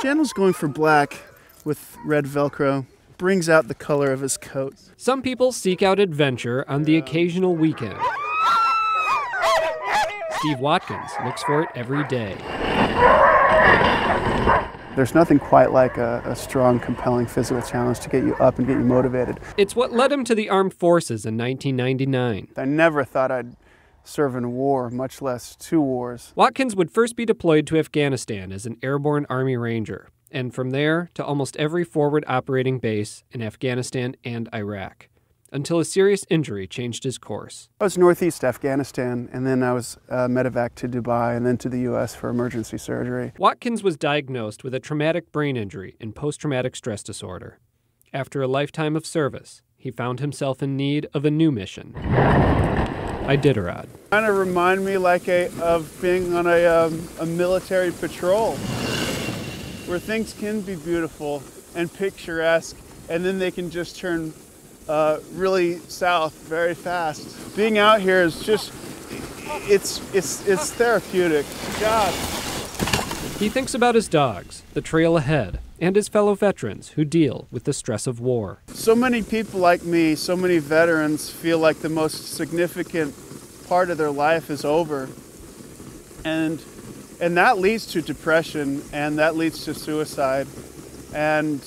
Chandler's going for black with red Velcro. Brings out the color of his coat. Some people seek out adventure on the occasional weekend. Steve Watkins looks for it every day. There's nothing quite like a strong, compelling physical challenge to get you up and get you motivated. It's what led him to the armed forces in 1999. I never thought I'd serve in war, much less 2 wars. Watkins would first be deployed to Afghanistan as an airborne Army Ranger, and from there to almost every forward operating base in Afghanistan and Iraq, until a serious injury changed his course. I was northeast Afghanistan, and then I was medevac to Dubai and then to the U.S. for emergency surgery. Watkins was diagnosed with a traumatic brain injury and post-traumatic stress disorder. After a lifetime of service, he found himself in need of a new mission. Iditarod. Kind of remind me of being on a military patrol, where things can be beautiful and picturesque, and then they can just turn really south very fast. Being out here is just, it's therapeutic. God. He thinks about his dogs, the trail ahead, and his fellow veterans who deal with the stress of war. So many people like me, so many veterans feel like the most significant part of their life is over. And that leads to depression, and that leads to suicide. And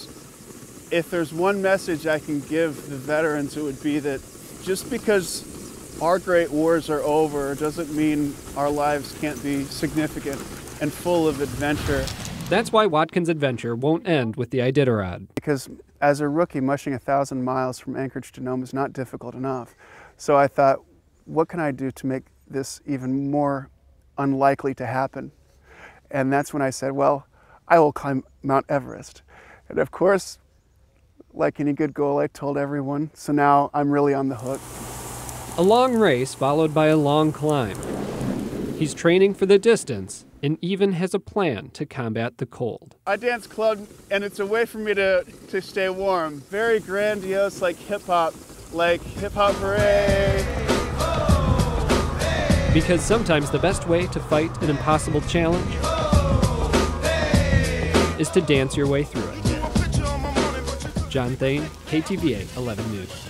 if there's one message I can give the veterans, it would be that just because our great wars are over doesn't mean our lives can't be significant and full of adventure. That's why Watkins' adventure won't end with the Iditarod. Because as a rookie, mushing 1,000 miles from Anchorage to Nome is not difficult enough. So I thought, what can I do to make this even more unlikely to happen? And that's when I said, well, I will climb Mount Everest. And of course, like any good goal, I told everyone. So now I'm really on the hook. A long race followed by a long climb. He's training for the distance and even has a plan to combat the cold. I dance club, and it's a way for me to stay warm. Very grandiose, like hip-hop hooray. Because sometimes the best way to fight an impossible challenge is to dance your way through it. John Thane, KTVA 11 News.